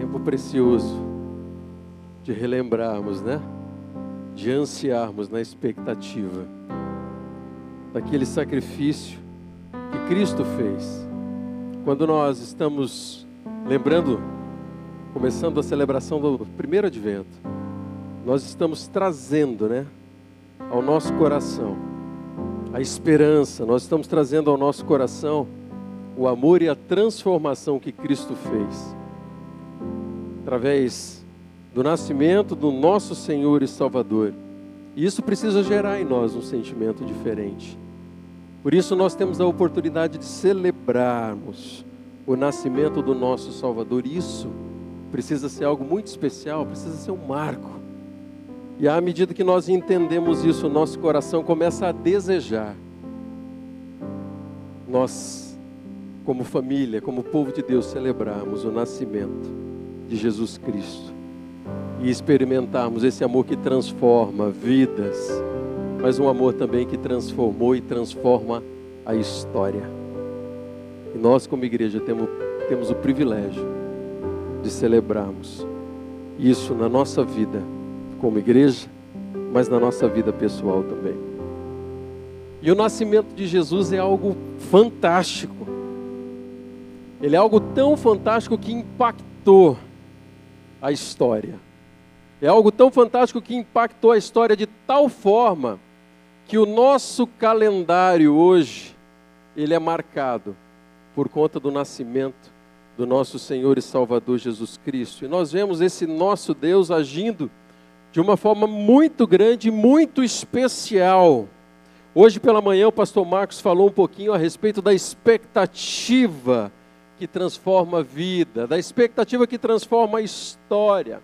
Tempo precioso de relembrarmos, né? De ansiarmos na expectativa daquele sacrifício que Cristo fez. Quando nós estamos lembrando, começando a celebração do primeiro advento, nós estamos trazendo, né, ao nosso coração a esperança, nós estamos trazendo ao nosso coração o amor e a transformação que Cristo fez, através do nascimento do nosso Senhor e Salvador. E isso precisa gerar em nós um sentimento diferente. Por isso nós temos a oportunidade de celebrarmos o nascimento do nosso Salvador. Isso precisa ser algo muito especial, precisa ser um marco. E à medida que nós entendemos isso, o nosso coração começa a desejar. Nós, como família, como povo de Deus, celebrarmos o nascimento de Jesus Cristo e experimentarmos esse amor que transforma vidas, mas um amor também que transformou e transforma a história. E nós, como igreja, temos o privilégio de celebrarmos isso na nossa vida como igreja, mas na nossa vida pessoal também. E o nascimento de Jesus é algo fantástico. Ele é algo tão fantástico que impactou a história. É algo tão fantástico que impactou a história de tal forma que o nosso calendário hoje, ele é marcado por conta do nascimento do nosso Senhor e Salvador Jesus Cristo. E nós vemos esse nosso Deus agindo de uma forma muito grande, muito especial. Hoje pela manhã o pastor Marcos falou um pouquinho a respeito da expectativa que transforma a vida, da expectativa que transforma a história.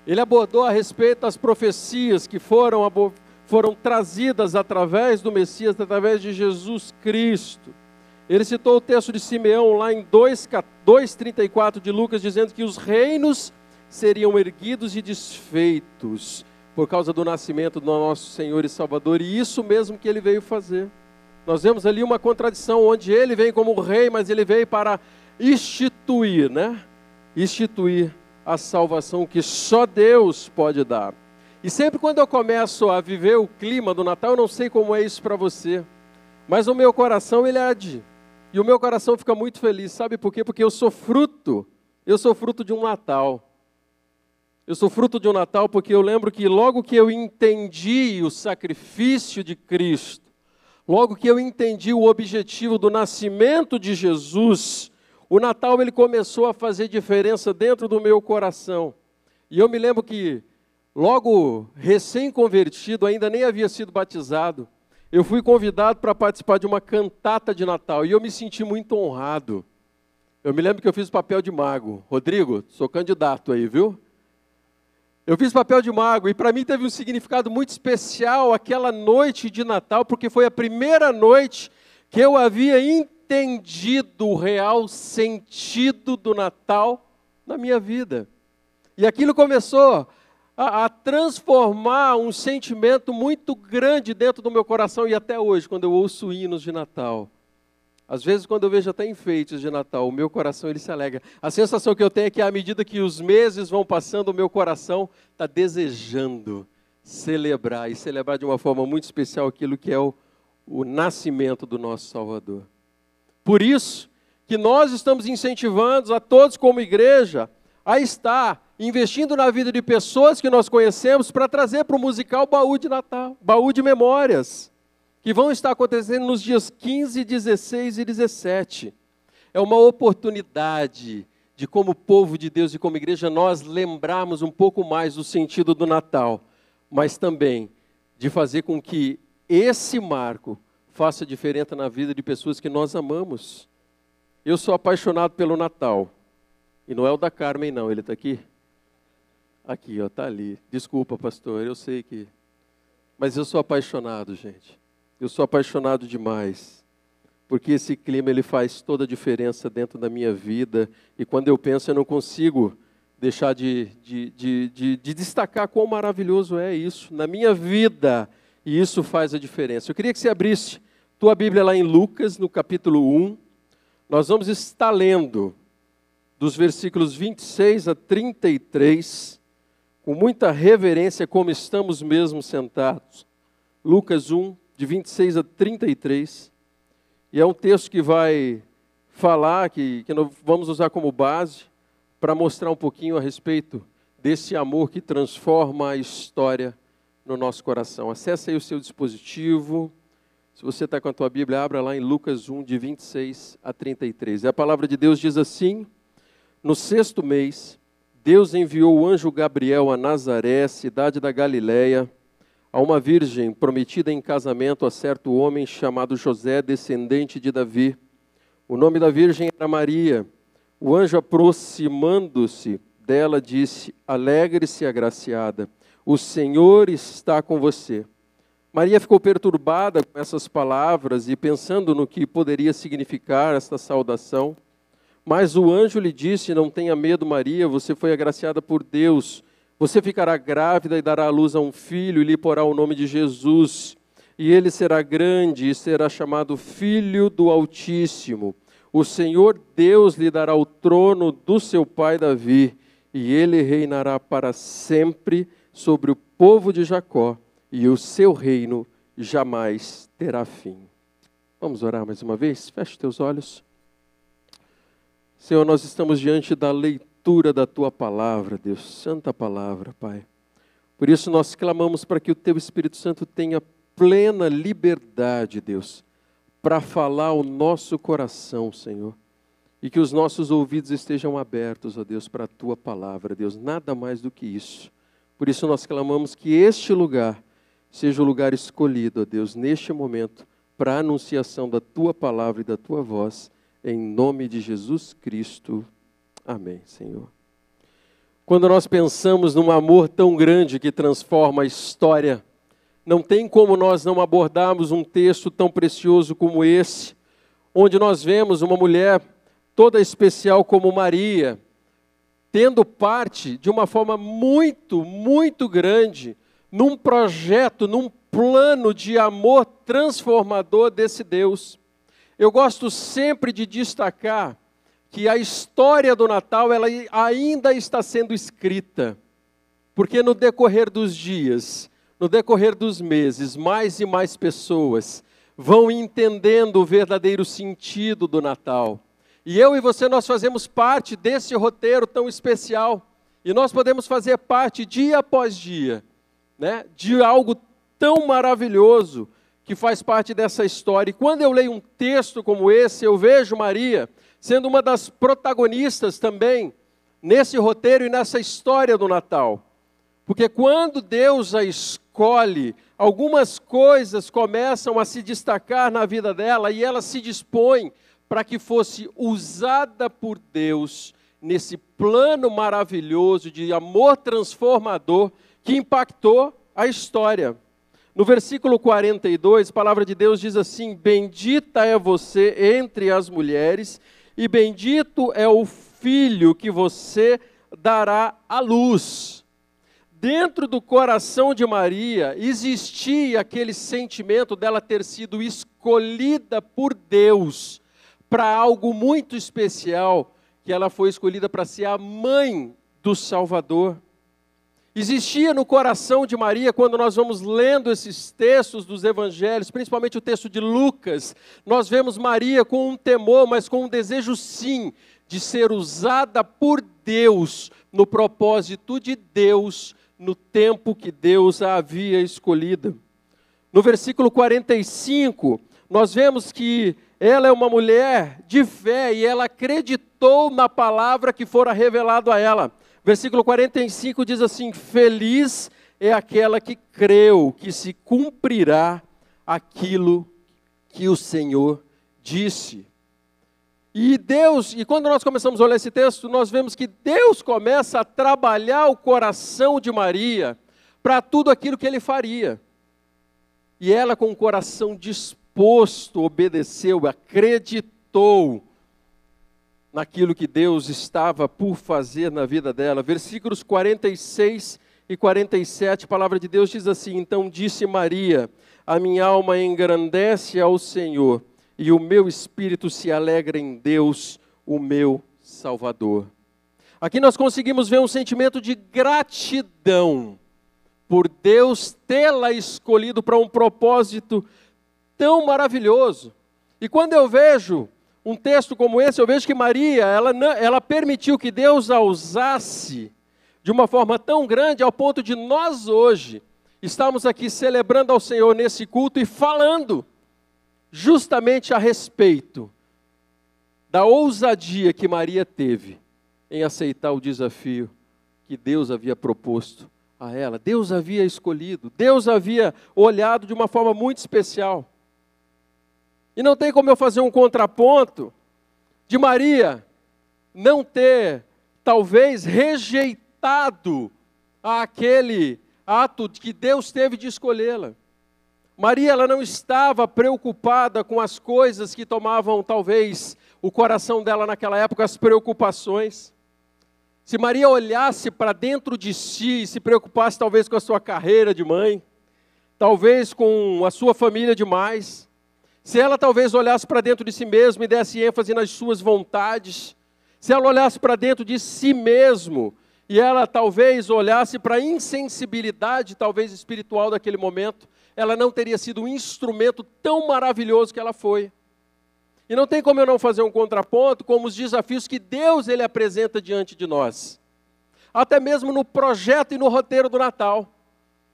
Ele abordou a respeito das profecias que foram trazidas através do Messias, através de Jesus Cristo. Ele citou o texto de Simeão lá em 2:34 de Lucas, dizendo que os reinos seriam erguidos e desfeitos por causa do nascimento do nosso Senhor e Salvador. E isso mesmo que ele veio fazer. Nós vemos ali uma contradição, onde ele vem como rei, mas ele veio para instituir, né? Instituir a salvação que só Deus pode dar. E sempre quando eu começo a viver o clima do Natal, eu não sei como é isso para você, mas o meu coração, ele arde. E o meu coração fica muito feliz. Sabe por quê? Porque eu sou fruto de um Natal. Eu sou fruto de um Natal porque eu lembro que logo que eu entendi o sacrifício de Cristo, logo que eu entendi o objetivo do nascimento de Jesus, o Natal ele começou a fazer diferença dentro do meu coração. E eu me lembro que logo recém-convertido, ainda nem havia sido batizado, eu fui convidado para participar de uma cantata de Natal e eu me senti muito honrado. Eu me lembro que eu fiz o papel de mago. Rodrigo, sou candidato aí, viu? Eu fiz papel de mago e para mim teve um significado muito especial aquela noite de Natal, porque foi a primeira noite que eu havia entendido o real sentido do Natal na minha vida. E aquilo começou a transformar um sentimento muito grande dentro do meu coração, e até hoje, quando eu ouço hinos de Natal, às vezes quando eu vejo até enfeites de Natal, o meu coração ele se alegra. A sensação que eu tenho é que à medida que os meses vão passando, o meu coração está desejando celebrar, e celebrar de uma forma muito especial aquilo que é o nascimento do nosso Salvador. Por isso que nós estamos incentivando a todos como igreja a estar investindo na vida de pessoas que nós conhecemos para trazer para o musical Baú de Natal, Baú de Memórias, que vão estar acontecendo nos dias 15, 16 e 17. É uma oportunidade de, como povo de Deus e como igreja, nós lembrarmos um pouco mais do sentido do Natal, mas também de fazer com que esse marco faça diferença na vida de pessoas que nós amamos. Eu sou apaixonado pelo Natal. E não é o da Carmen, não. Ele está aqui? Aqui, ó, está ali. Desculpa, pastor, eu sei que... Mas eu sou apaixonado, gente. Eu sou apaixonado demais. Porque esse clima, ele faz toda a diferença dentro da minha vida. E quando eu penso, eu não consigo deixar de destacar quão maravilhoso é isso na minha vida. E isso faz a diferença. Eu queria que você abrisse tua Bíblia lá em Lucas, no capítulo 1. Nós vamos estar lendo dos versículos 26 a 33, com muita reverência, como estamos mesmo sentados. Lucas 1, de 26 a 33. E é um texto que vai falar, que nós vamos usar como base, para mostrar um pouquinho a respeito desse amor que transforma a história no nosso coração. Acesse aí o seu dispositivo. Se você está com a tua Bíblia, abra lá em Lucas 1, de 26 a 33. E a palavra de Deus diz assim: no 6º mês, Deus enviou o anjo Gabriel a Nazaré, cidade da Galileia, a uma virgem prometida em casamento a certo homem chamado José, descendente de Davi. O nome da virgem era Maria. O anjo, aproximando-se dela, disse: alegre-se, agraciada, o Senhor está com você. Maria ficou perturbada com essas palavras e pensando no que poderia significar esta saudação. Mas o anjo lhe disse: não tenha medo, Maria, você foi agraciada por Deus. Você ficará grávida e dará à luz a um filho e lhe porá o nome de Jesus. E ele será grande e será chamado Filho do Altíssimo. O Senhor Deus lhe dará o trono do seu pai Davi, e ele reinará para sempre sobre o povo de Jacó, e o seu reino jamais terá fim. Vamos orar mais uma vez? Feche teus olhos. Senhor, nós estamos diante da leitura da Tua palavra, Deus, santa palavra, Pai. Por isso nós clamamos para que o Teu Espírito Santo tenha plena liberdade, Deus, para falar ao nosso coração, Senhor. E que os nossos ouvidos estejam abertos, ó Deus, para a Tua palavra, Deus, nada mais do que isso. Por isso nós clamamos que este lugar seja o lugar escolhido, ó Deus, neste momento, para a anunciação da Tua palavra e da Tua voz, em nome de Jesus Cristo. Amém, Senhor. Quando nós pensamos num amor tão grande que transforma a história, não tem como nós não abordarmos um texto tão precioso como esse, onde nós vemos uma mulher toda especial como Maria, tendo parte de uma forma muito, muito grande, num projeto, num plano de amor transformador desse Deus. Eu gosto sempre de destacar que a história do Natal ela ainda está sendo escrita, porque no decorrer dos dias, no decorrer dos meses, mais e mais pessoas vão entendendo o verdadeiro sentido do Natal. E eu e você, nós fazemos parte desse roteiro tão especial, e nós podemos fazer parte dia após dia, né, de algo tão maravilhoso que faz parte dessa história. E quando eu leio um texto como esse, eu vejo Maria sendo uma das protagonistas também nesse roteiro e nessa história do Natal. Porque quando Deus a escolhe, algumas coisas começam a se destacar na vida dela e ela se dispõe para que fosse usada por Deus nesse plano maravilhoso de amor transformador que impactou a história. No versículo 42, a palavra de Deus diz assim: bendita é você entre as mulheres, e bendito é o filho que você dará à luz. Dentro do coração de Maria existia aquele sentimento dela ter sido escolhida por Deus para algo muito especial, que ela foi escolhida para ser a mãe do Salvador. Existia no coração de Maria, quando nós vamos lendo esses textos dos evangelhos, principalmente o texto de Lucas, nós vemos Maria com um temor, mas com um desejo sim, de ser usada por Deus, no propósito de Deus, no tempo que Deus a havia escolhida. No versículo 45, nós vemos que ela é uma mulher de fé e ela acreditou na palavra que fora revelado a ela. Versículo 45 diz assim: feliz é aquela que creu que se cumprirá aquilo que o Senhor disse. E quando nós começamos a olhar esse texto, nós vemos que Deus começa a trabalhar o coração de Maria para tudo aquilo que Ele faria. E ela, com o coração disposto, obedeceu, acreditou naquilo que Deus estava por fazer na vida dela. Versículos 46 e 47, a palavra de Deus diz assim: então disse Maria, a minha alma engrandece ao Senhor, e o meu espírito se alegra em Deus, o meu Salvador. Aqui nós conseguimos ver um sentimento de gratidão por Deus tê-la escolhido para um propósito tão maravilhoso. E quando eu vejo um texto como esse, eu vejo que Maria, ela permitiu que Deus a usasse de uma forma tão grande, ao ponto de nós hoje estamos aqui celebrando ao Senhor nesse culto e falando justamente a respeito da ousadia que Maria teve em aceitar o desafio que Deus havia proposto a ela. Deus havia escolhido, Deus havia olhado de uma forma muito especial. E não tem como eu fazer um contraponto de Maria não ter, talvez, rejeitado aquele ato que Deus teve de escolhê-la. Maria, ela não estava preocupada com as coisas que tomavam, talvez, o coração dela naquela época, as preocupações. Se Maria olhasse para dentro de si e se preocupasse talvez com a sua carreira de mãe, talvez com a sua família demais, se ela talvez olhasse para dentro de si mesma e desse ênfase nas suas vontades, se ela olhasse para dentro de si mesmo e ela talvez olhasse para a insensibilidade, talvez espiritual daquele momento, ela não teria sido um instrumento tão maravilhoso que ela foi. E não tem como eu não fazer um contraponto com os desafios que Deus ele apresenta diante de nós. Até mesmo no projeto e no roteiro do Natal.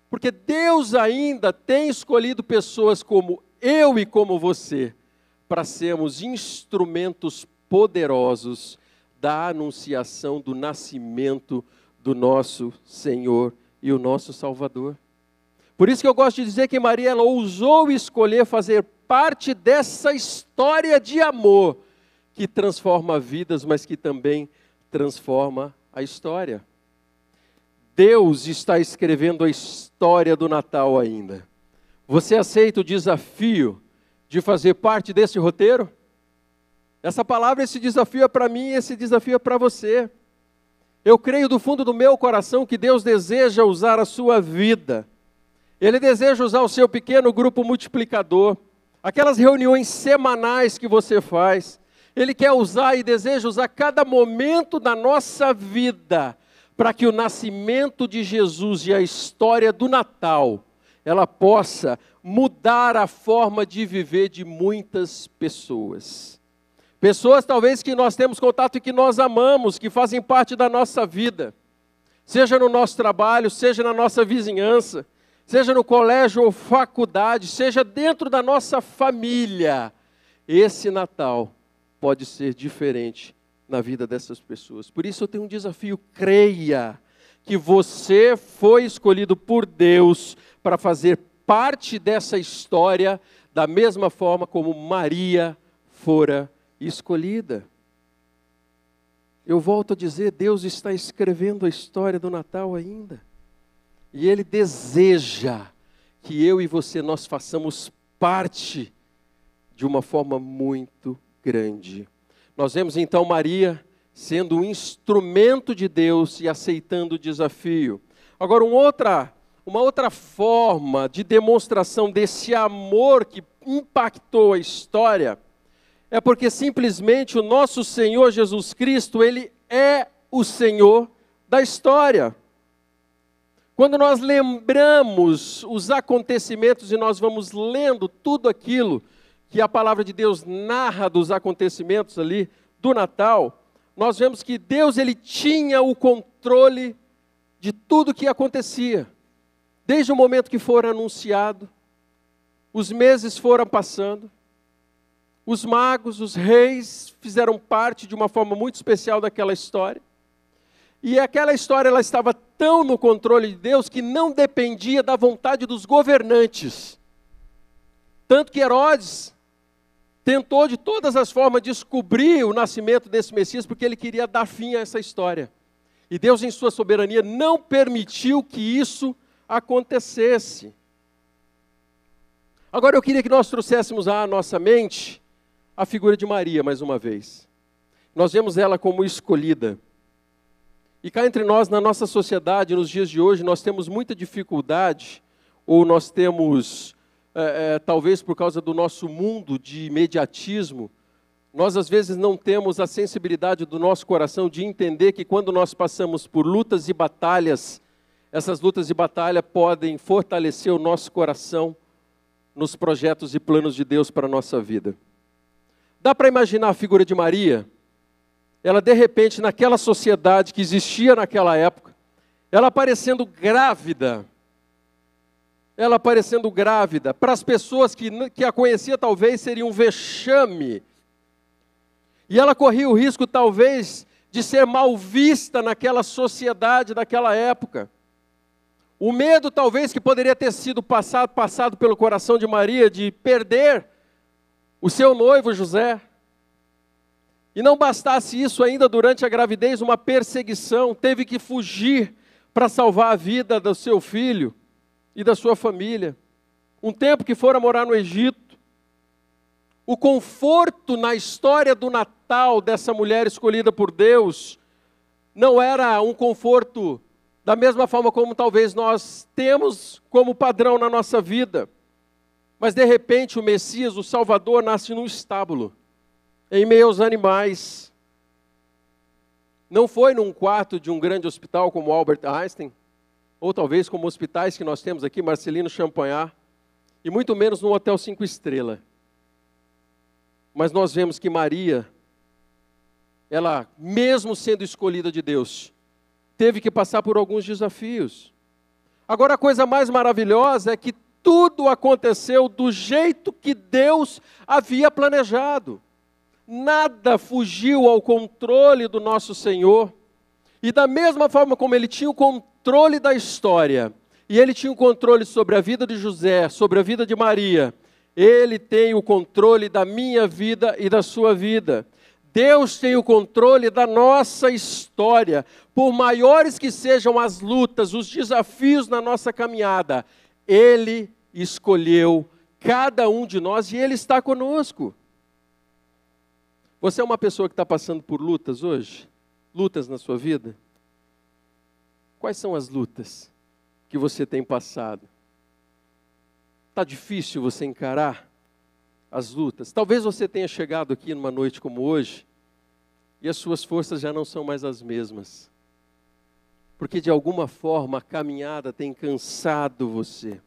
Porque Deus ainda tem escolhido pessoas como eu e como você, para sermos instrumentos poderosos da anunciação do nascimento do nosso Senhor e o nosso Salvador. Por isso que eu gosto de dizer que Maria ela ousou escolher fazer parte dessa história de amor que transforma vidas, mas que também transforma a história. Deus está escrevendo a história do Natal ainda. Você aceita o desafio de fazer parte desse roteiro? Essa palavra, esse desafio é para mim, esse desafio é para você. Eu creio do fundo do meu coração que Deus deseja usar a sua vida. Ele deseja usar o seu pequeno grupo multiplicador, aquelas reuniões semanais que você faz. Ele quer usar e deseja usar cada momento da nossa vida para que o nascimento de Jesus e a história do Natal ela possa mudar a forma de viver de muitas pessoas. Pessoas talvez que nós temos contato e que nós amamos, que fazem parte da nossa vida. Seja no nosso trabalho, seja na nossa vizinhança, seja no colégio ou faculdade, seja dentro da nossa família. Esse Natal pode ser diferente na vida dessas pessoas. Por isso eu tenho um desafio, creia que você foi escolhido por Deus para fazer parte dessa história da mesma forma como Maria fora escolhida. Eu volto a dizer, Deus está escrevendo a história do Natal ainda. E Ele deseja que eu e você nós façamos parte de uma forma muito grande. Nós vemos então Maria sendo um instrumento de Deus e aceitando o desafio. Agora, uma outra forma de demonstração desse amor que impactou a história é porque simplesmente o nosso Senhor Jesus Cristo, Ele é o Senhor da história. Quando nós lembramos os acontecimentos e nós vamos lendo tudo aquilo que a palavra de Deus narra dos acontecimentos ali do Natal, nós vemos que Deus ele tinha o controle de tudo que acontecia. Desde o momento que for anunciado, os meses foram passando, os magos, os reis fizeram parte de uma forma muito especial daquela história. E aquela história ela estava tão no controle de Deus que não dependia da vontade dos governantes. Tanto que Herodes tentou de todas as formas descobrir o nascimento desse Messias, porque ele queria dar fim a essa história. E Deus, em sua soberania, não permitiu que isso acontecesse. Agora eu queria que nós trouxéssemos à nossa mente a figura de Maria, mais uma vez. Nós vemos ela como escolhida. E cá entre nós, na nossa sociedade, nos dias de hoje, nós temos muita dificuldade, ou nós temos, talvez por causa do nosso mundo de imediatismo, Nós às vezes não temos a sensibilidade do nosso coração de entender que quando nós passamos por lutas e batalhas, essas lutas e batalhas podem fortalecer o nosso coração nos projetos e planos de Deus para a nossa vida. Dá para imaginar a figura de Maria? Ela de repente, naquela sociedade que existia naquela época, ela aparecendo grávida. Ela aparecendo grávida. Para as pessoas que a conheciam talvez seria um vexame. E ela corria o risco talvez de ser mal vista naquela sociedade daquela época. O medo talvez que poderia ter sido passado pelo coração de Maria de perder o seu noivo José. E não bastasse isso ainda, durante a gravidez, uma perseguição, teve que fugir para salvar a vida do seu filho e da sua família. Um tempo que fora morar no Egito. O conforto na história do Natal dessa mulher escolhida por Deus não era um conforto da mesma forma como talvez nós temos como padrão na nossa vida. Mas de repente o Messias, o Salvador, nasce num estábulo, em meio aos animais. Não foi num quarto de um grande hospital como Albert Einstein, ou talvez como hospitais que nós temos aqui, Marcelino Champagnat, e muito menos num hotel 5 estrelas. Mas nós vemos que Maria, ela, mesmo sendo escolhida de Deus, teve que passar por alguns desafios. Agora a coisa mais maravilhosa é que tudo aconteceu do jeito que Deus havia planejado. Nada fugiu ao controle do nosso Senhor. E da mesma forma como Ele tinha o controle da história, e Ele tinha o controle sobre a vida de José, sobre a vida de Maria, Ele tem o controle da minha vida e da sua vida. Deus tem o controle da nossa história. Por maiores que sejam as lutas, os desafios na nossa caminhada, Ele escolheu cada um de nós e Ele está conosco. Você é uma pessoa que está passando por lutas hoje? Lutas na sua vida? Quais são as lutas que você tem passado? Está difícil você encarar as lutas? Talvez você tenha chegado aqui numa noite como hoje e as suas forças já não são mais as mesmas. Porque de alguma forma a caminhada tem cansado você.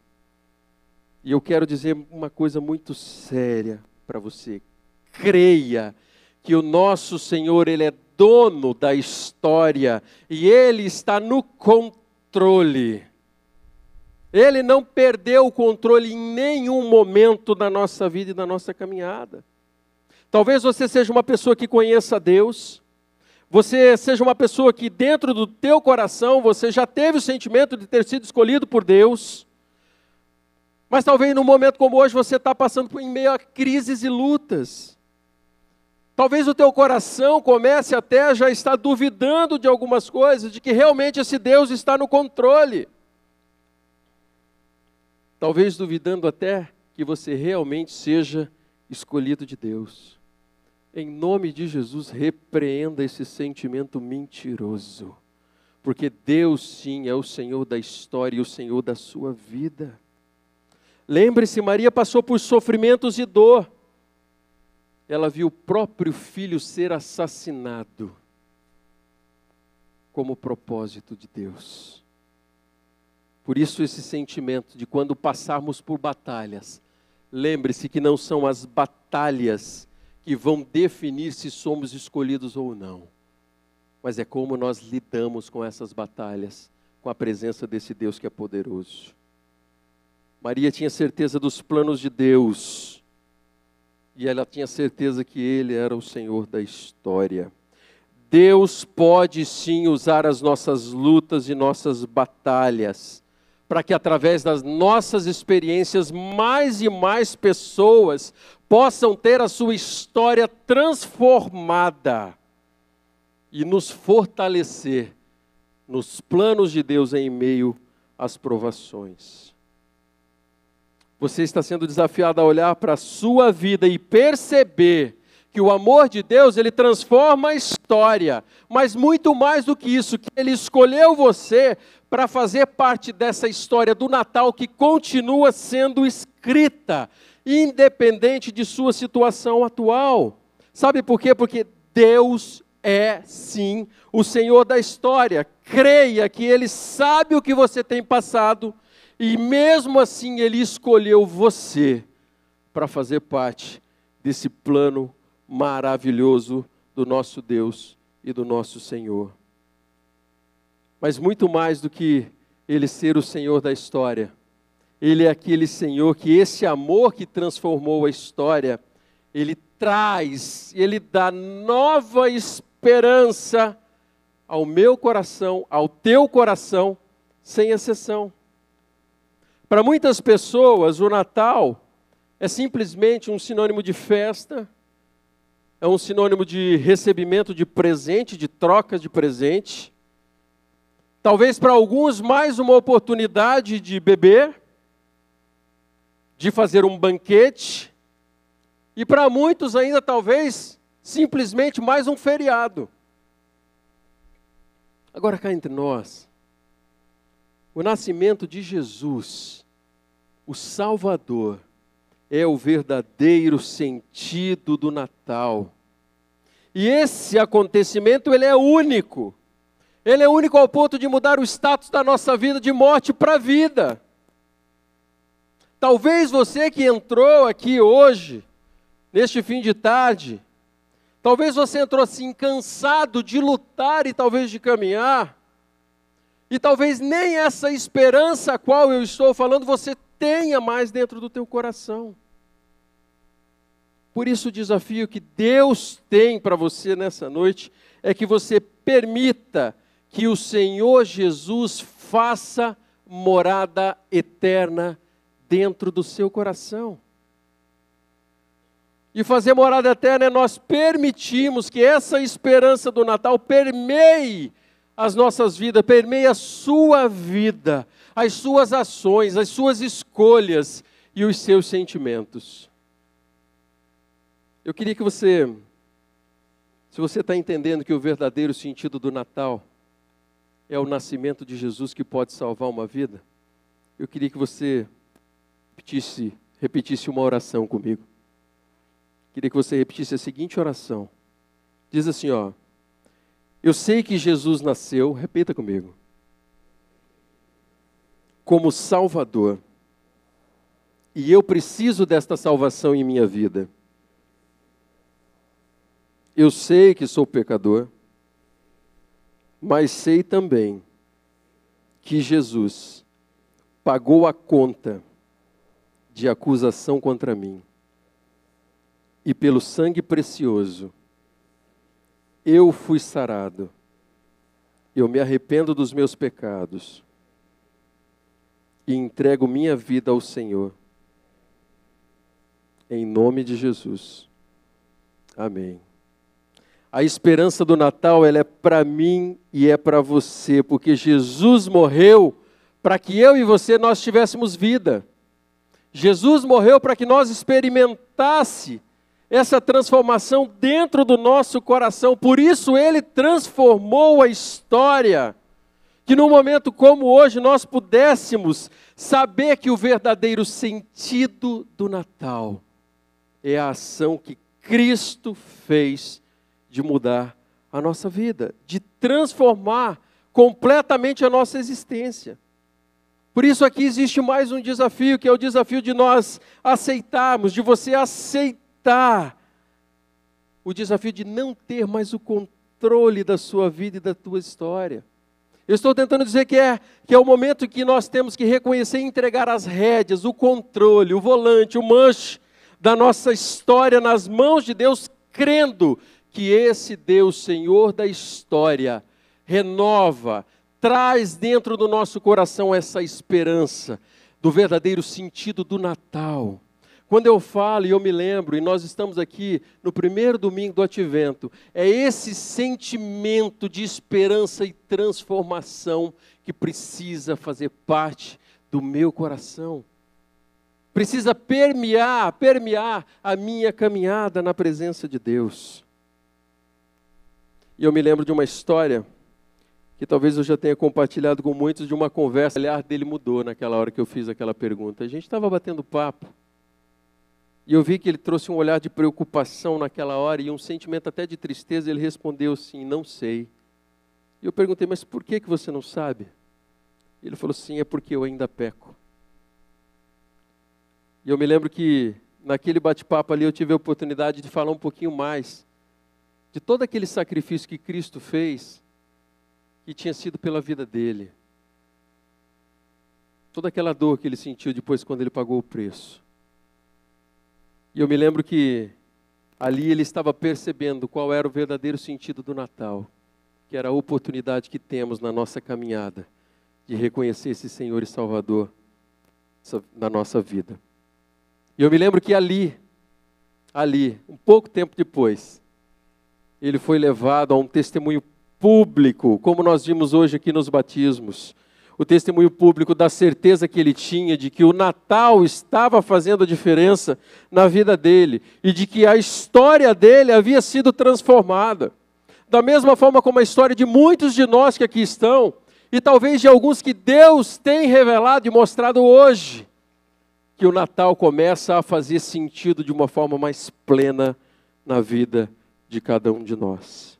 E eu quero dizer uma coisa muito séria para você. Creia que o nosso Senhor, Ele é dono da história e Ele está no controle. Ele não perdeu o controle em nenhum momento da nossa vida e da nossa caminhada. Talvez você seja uma pessoa que conheça Deus, você seja uma pessoa que dentro do teu coração você já teve o sentimento de ter sido escolhido por Deus, mas talvez num momento como hoje você está passando em meio a crises e lutas. Talvez o teu coração comece até a já estar duvidando de algumas coisas, de que realmente esse Deus está no controle. Talvez duvidando até que você realmente seja escolhido de Deus. Em nome de Jesus, repreenda esse sentimento mentiroso. Porque Deus sim é o Senhor da história e o Senhor da sua vida. Lembre-se, Maria passou por sofrimentos e dor. Ela viu o próprio filho ser assassinado como propósito de Deus. Por isso esse sentimento de quando passarmos por batalhas, lembre-se que não são as batalhas que vão definir se somos escolhidos ou não, mas é como nós lidamos com essas batalhas, com a presença desse Deus que é poderoso. Maria tinha certeza dos planos de Deus, e ela tinha certeza que Ele era o Senhor da história. Deus pode sim usar as nossas lutas e nossas batalhas, para que através das nossas experiências, mais e mais pessoas possam ter a sua história transformada e nos fortalecer nos planos de Deus em meio às provações. Você está sendo desafiado a olhar para a sua vida e perceber que o amor de Deus, Ele transforma a história, mas muito mais do que isso, que Ele escolheu você para fazer parte dessa história do Natal que continua sendo escrita, independente de sua situação atual. Sabe por quê? Porque Deus é, sim, o Senhor da história. Creia que Ele sabe o que você tem passado e mesmo assim Ele escolheu você para fazer parte desse plano maravilhoso do nosso Deus e do nosso Senhor. Mas muito mais do que Ele ser o Senhor da história, Ele é aquele Senhor que esse amor que transformou a história, Ele traz, Ele dá nova esperança ao meu coração, ao teu coração, sem exceção. Para muitas pessoas, o Natal é simplesmente um sinônimo de festa, é um sinônimo de recebimento de presente, de troca de presente. Talvez para alguns mais uma oportunidade de beber, de fazer um banquete, e para muitos ainda talvez simplesmente mais um feriado. Agora cá entre nós, o nascimento de Jesus, o Salvador, é o verdadeiro sentido do Natal. E esse acontecimento, ele é único. Ele é único ao ponto de mudar o status da nossa vida de morte para vida. Talvez você que entrou aqui hoje, neste fim de tarde, talvez você entrou assim cansado de lutar e talvez de caminhar, e talvez nem essa esperança a qual eu estou falando você tenha mais dentro do teu coração. Por isso o desafio que Deus tem para você nessa noite é que você permita que o Senhor Jesus faça morada eterna dentro do seu coração. E fazer morada eterna é nós permitirmos que essa esperança do Natal permeie as nossas vidas, permeie a sua vida, as suas ações, as suas escolhas e os seus sentimentos. Eu queria que você, se você está entendendo que o verdadeiro sentido do Natal é o nascimento de Jesus que pode salvar uma vida, eu queria que você repetisse uma oração comigo. Queria que você repetisse a seguinte oração. Diz assim, ó: eu sei que Jesus nasceu, repita comigo, como Salvador, e eu preciso desta salvação em minha vida. Eu sei que sou pecador, mas sei também que Jesus pagou a conta de acusação contra mim. E pelo sangue precioso, eu fui sarado. Eu me arrependo dos meus pecados e entrego minha vida ao Senhor. Em nome de Jesus. Amém. A esperança do Natal, ela é para mim e é para você, porque Jesus morreu para que eu e você nós tivéssemos vida. Jesus morreu para que nós experimentássemos essa transformação dentro do nosso coração. Por isso Ele transformou a história, que num momento como hoje nós pudéssemos saber que o verdadeiro sentido do Natal é a ação que Cristo fez de mudar a nossa vida, de transformar completamente a nossa existência. Por isso aqui existe mais um desafio, que é o desafio de nós aceitarmos, de você aceitar o desafio de não ter mais o controle da sua vida e da tua história. Eu estou tentando dizer que é o momento em que nós temos que reconhecer e entregar as rédeas, o controle, o volante, o manche da nossa história nas mãos de Deus, crendo que esse Deus, Senhor da história, renova, traz dentro do nosso coração essa esperança do verdadeiro sentido do Natal. Quando eu falo e eu me lembro, e nós estamos aqui no primeiro domingo do Advento, é esse sentimento de esperança e transformação que precisa fazer parte do meu coração. Precisa permear a minha caminhada na presença de Deus. E eu me lembro de uma história que talvez eu já tenha compartilhado com muitos, de uma conversa. O olhar dele mudou naquela hora que eu fiz aquela pergunta. A gente estava batendo papo. E eu vi que ele trouxe um olhar de preocupação naquela hora e um sentimento até de tristeza. Ele respondeu assim, não sei. E eu perguntei, mas por que você não sabe? Ele falou assim, é porque eu ainda peco. E eu me lembro que naquele bate-papo ali eu tive a oportunidade de falar um pouquinho mais de todo aquele sacrifício que Cristo fez, que tinha sido pela vida dele. Toda aquela dor que ele sentiu depois quando ele pagou o preço. E eu me lembro que ali ele estava percebendo qual era o verdadeiro sentido do Natal, que era a oportunidade que temos na nossa caminhada de reconhecer esse Senhor e Salvador na nossa vida. E eu me lembro que ali, um pouco tempo depois, ele foi levado a um testemunho público, como nós vimos hoje aqui nos batismos. O testemunho público da certeza que ele tinha de que o Natal estava fazendo a diferença na vida dele e de que a história dele havia sido transformada. Da mesma forma como a história de muitos de nós que aqui estão e talvez de alguns que Deus tem revelado e mostrado hoje, que o Natal começa a fazer sentido de uma forma mais plena na vida de cada um de nós.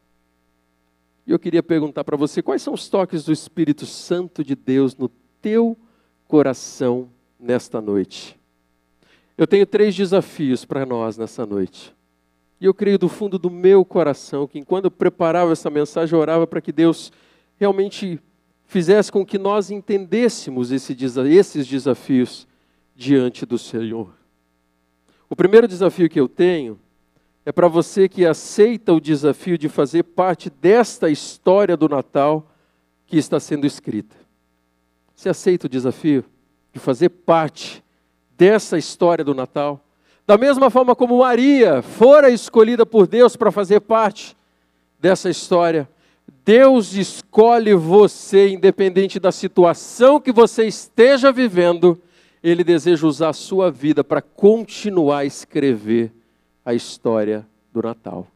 E eu queria perguntar para você, quais são os toques do Espírito Santo de Deus no teu coração nesta noite? Eu tenho 3 desafios para nós nessa noite. E eu creio do fundo do meu coração que enquanto eu preparava essa mensagem, eu orava para que Deus realmente fizesse com que nós entendêssemos esses desafios diante do Senhor. O primeiro desafio que eu tenho é para você que aceita o desafio de fazer parte desta história do Natal que está sendo escrita. Você aceita o desafio de fazer parte dessa história do Natal? Da mesma forma como Maria fora escolhida por Deus para fazer parte dessa história, Deus escolhe você, independente da situação que você esteja vivendo, Ele deseja usar a sua vida para continuar a escrever a história do Natal.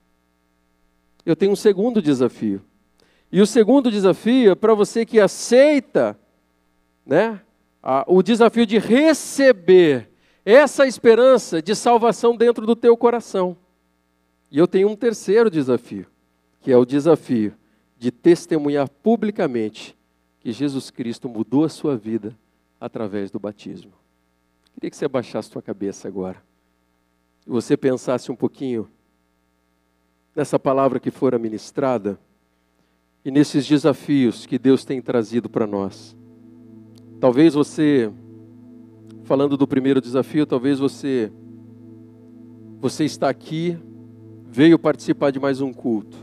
Eu tenho um segundo desafio. E o segundo desafio é para você que aceita, o desafio de receber essa esperança de salvação dentro do teu coração. E eu tenho um terceiro desafio, que é o desafio de testemunhar publicamente que Jesus Cristo mudou a sua vida através do batismo. Queria que você abaixasse a sua cabeça agora. E você pensasse um pouquinho nessa palavra que fora ministrada e nesses desafios que Deus tem trazido para nós. Talvez você, falando do primeiro desafio, talvez você está aqui, veio participar de mais um culto.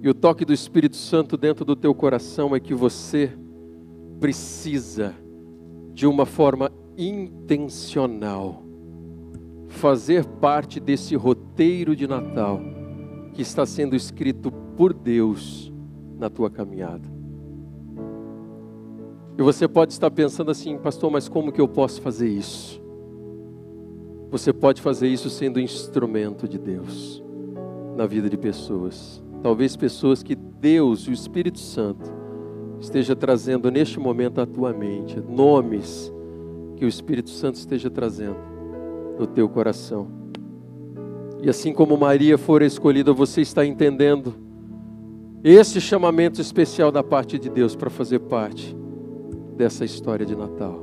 E o toque do Espírito Santo dentro do teu coração é que você precisa, de uma forma intencional, fazer parte desse roteiro de Natal que está sendo escrito por Deus na tua caminhada. E você pode estar pensando assim, pastor, mas como que eu posso fazer isso? Você pode fazer isso sendo instrumento de Deus na vida de pessoas. Talvez pessoas que Deus e o Espírito Santo esteja trazendo neste momento à tua mente, nomes que o Espírito Santo esteja trazendo no teu coração. E assim como Maria fora escolhida, você está entendendo esse chamamento especial da parte de Deus para fazer parte dessa história de Natal.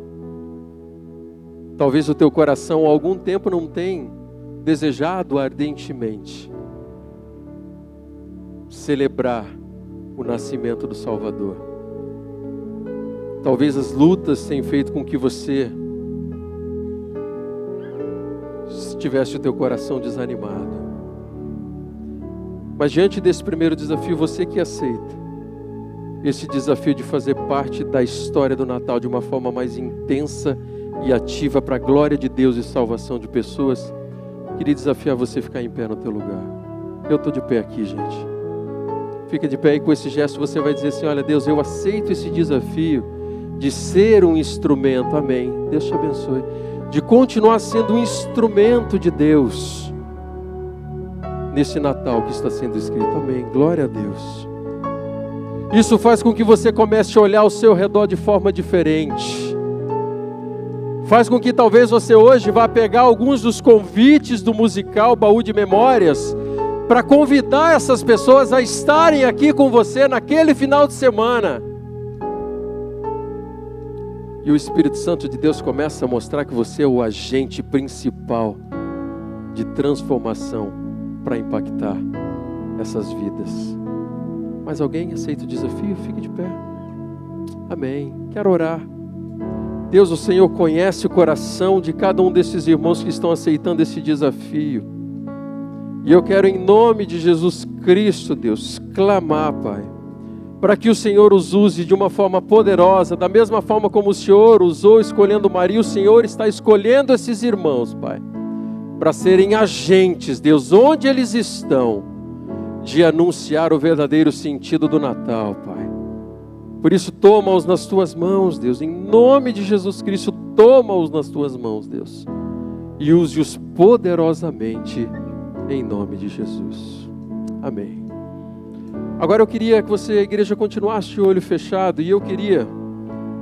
Talvez o teu coração há algum tempo não tenha desejado ardentemente celebrar o nascimento do Salvador. Talvez as lutas tenham feito com que você tivesse o teu coração desanimado. Mas diante desse primeiro desafio, você que aceita esse desafio de fazer parte da história do Natal de uma forma mais intensa e ativa para a glória de Deus e salvação de pessoas, queria desafiar você a ficar em pé no teu lugar. Eu estou de pé aqui, gente. Fica de pé e com esse gesto você vai dizer assim, olha Deus, eu aceito esse desafio de ser um instrumento, amém, Deus te abençoe, de continuar sendo um instrumento de Deus nesse Natal que está sendo escrito, amém, glória a Deus. Isso faz com que você comece a olhar ao seu redor de forma diferente, Faz com que talvez você hoje vá pegar alguns dos convites do musical Baú de Memórias para convidar essas pessoas a estarem aqui com você naquele final de semana. E o Espírito Santo de Deus começa a mostrar que você é o agente principal de transformação para impactar essas vidas. Mas alguém aceita o desafio? Fique de pé. Amém. Quero orar. Deus, o Senhor conhece o coração de cada um desses irmãos que estão aceitando esse desafio. E eu quero, em nome de Jesus Cristo, Deus, clamar, Pai, para que o Senhor os use de uma forma poderosa, da mesma forma como o Senhor usou escolhendo Maria, o Senhor está escolhendo esses irmãos, Pai, para serem agentes, Deus, onde eles estão, de anunciar o verdadeiro sentido do Natal, Pai. Por isso, toma-os nas Tuas mãos, Deus, em nome de Jesus Cristo, toma-os nas Tuas mãos, Deus, e use-os poderosamente, em nome de Jesus. Amém. Agora eu queria que você, a igreja, continuasse de olho fechado, e eu queria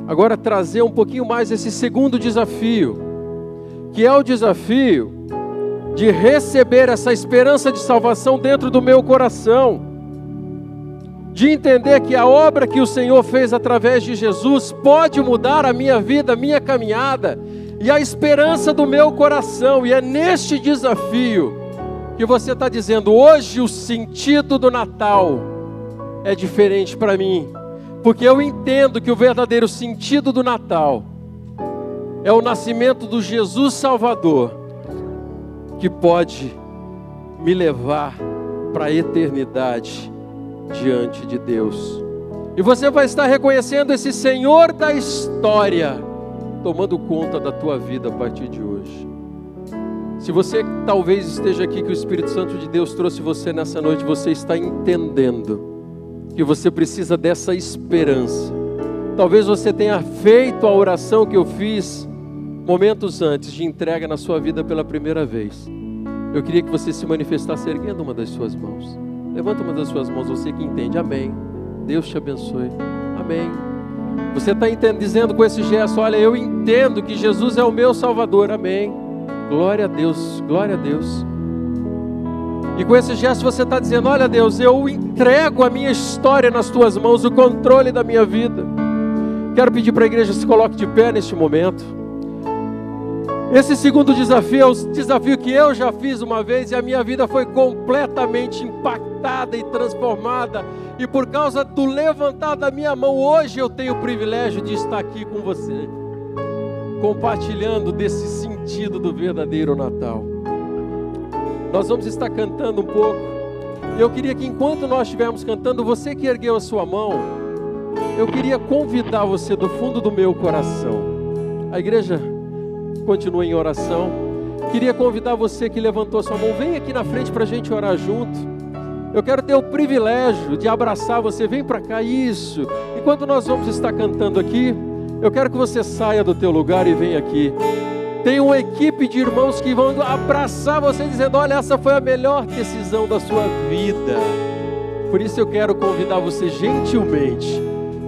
agora trazer um pouquinho mais esse segundo desafio, que é o desafio de receber essa esperança de salvação dentro do meu coração, de entender que a obra que o Senhor fez através de Jesus pode mudar a minha vida, a minha caminhada e a esperança do meu coração. E é neste desafio que você está dizendo: hoje o sentido do Natal é diferente para mim, porque eu entendo que o verdadeiro sentido do Natal é o nascimento do Jesus Salvador, que pode me levar para a eternidade diante de Deus. E você vai estar reconhecendo esse Senhor da história tomando conta da tua vida a partir de hoje. Se você talvez esteja aqui, que o Espírito Santo de Deus trouxe você nessa noite, você está entendendo que você precisa dessa esperança. Talvez você tenha feito a oração que eu fiz momentos antes de entrega na sua vida pela primeira vez. Eu queria que você se manifestasse erguendo uma das suas mãos. Levanta uma das suas mãos, você que entende. Amém. Deus te abençoe. Amém. Você está dizendo com esse gesto: olha, eu entendo que Jesus é o meu Salvador. Amém. Glória a Deus, glória a Deus. E com esse gesto você está dizendo: olha, Deus, eu entrego a minha história nas tuas mãos, o controle da minha vida. Quero pedir para a igreja se coloque de pé neste momento. Esse segundo desafio é o desafio que eu já fiz uma vez, e a minha vida foi completamente impactada e transformada. E por causa do levantar da minha mão, hoje eu tenho o privilégio de estar aqui com você, compartilhando desse sentido do verdadeiro Natal. Nós vamos estar cantando um pouco. Eu queria que, enquanto nós estivermos cantando, você que ergueu a sua mão, eu queria convidar você do fundo do meu coração. A igreja continua em oração. Queria convidar você que levantou a sua mão, vem aqui na frente para a gente orar junto. Eu quero ter o privilégio de abraçar você. Vem para cá, isso. Enquanto nós vamos estar cantando aqui, eu quero que você saia do teu lugar e venha aqui. Tem uma equipe de irmãos que vão abraçar você, dizendo: olha, essa foi a melhor decisão da sua vida. Por isso eu quero convidar você gentilmente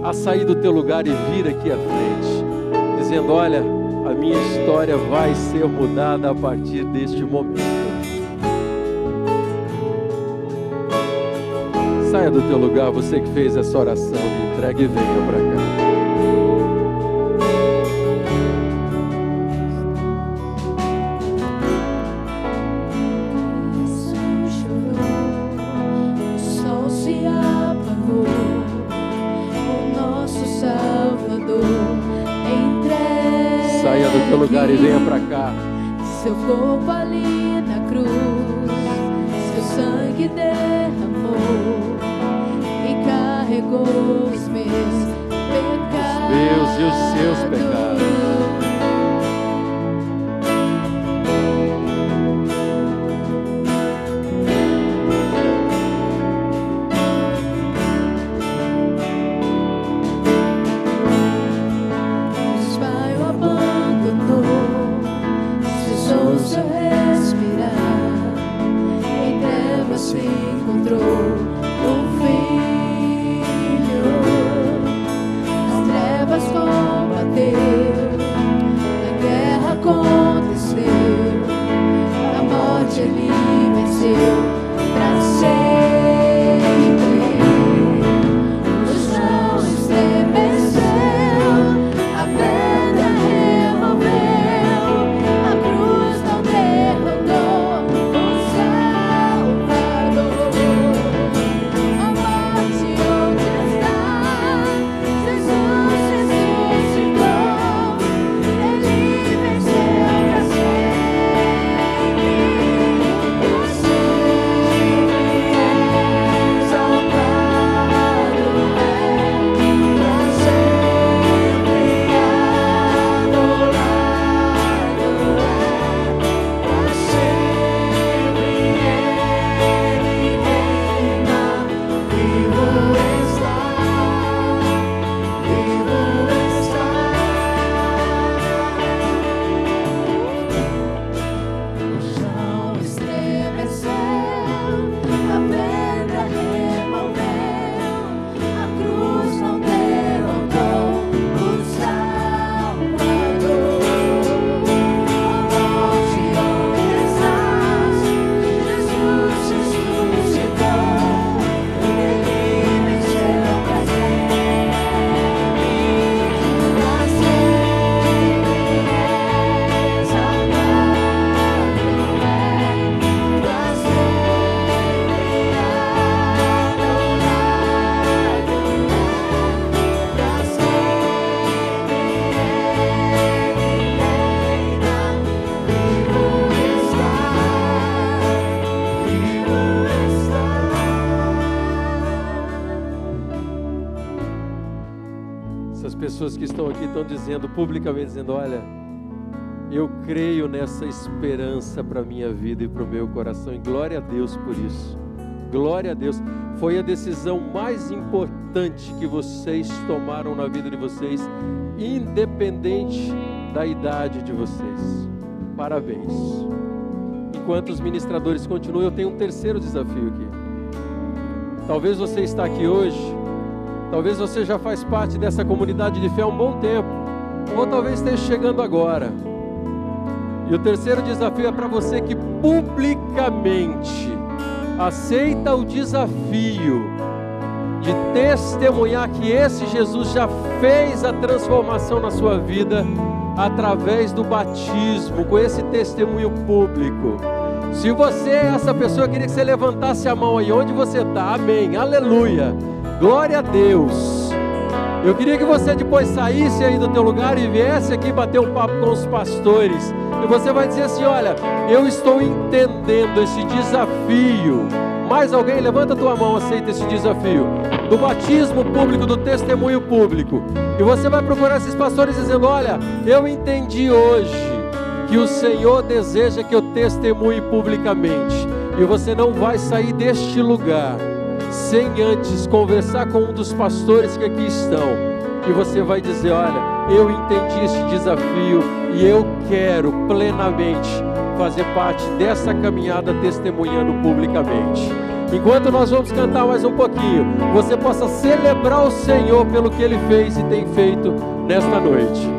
a sair do teu lugar e vir aqui à frente, dizendo: olha, a minha história vai ser mudada a partir deste momento. Saia do teu lugar, você que fez essa oração, me entregue e venha para cá. Saia do teu lugar e venha para cá. Seu corpo ali na cruz, seu sangue derramou e carregou os meus pecados. Os meus e os seus pecados. Trevas combater. Essas pessoas que estão aqui estão dizendo publicamente, dizendo, olha, eu creio nessa esperança para a minha vida e para o meu coração, e glória a Deus por isso. Glória a Deus. Foi a decisão mais importante que vocês tomaram na vida de vocês, independente da idade de vocês. Parabéns. Enquanto os ministradores continuam, eu tenho um terceiro desafio aqui. Talvez você está aqui hoje, talvez você já faz parte dessa comunidade de fé há um bom tempo, ou talvez esteja chegando agora. E o terceiro desafio é para você que publicamente aceita o desafio de testemunhar que esse Jesus já fez a transformação na sua vida através do batismo, com esse testemunho público. Se você é essa pessoa, eu queria que você levantasse a mão aí, onde você está, amém, aleluia, glória a Deus. Eu queria que você depois saísse aí do teu lugar e viesse aqui bater um papo com os pastores, e você vai dizer assim, olha, eu estou entendendo esse desafio. Mais alguém? Levanta a tua mão, aceita esse desafio do batismo público, do testemunho público. E você vai procurar esses pastores dizendo, olha, eu entendi hoje que o Senhor deseja que eu testemunhe publicamente, e você não vai sair deste lugar sem antes conversar com um dos pastores que aqui estão, e você vai dizer, olha, eu entendi esse desafio e eu quero plenamente fazer parte dessa caminhada testemunhando publicamente. Enquanto nós vamos cantar mais um pouquinho, você possa celebrar o Senhor pelo que Ele fez e tem feito nesta noite.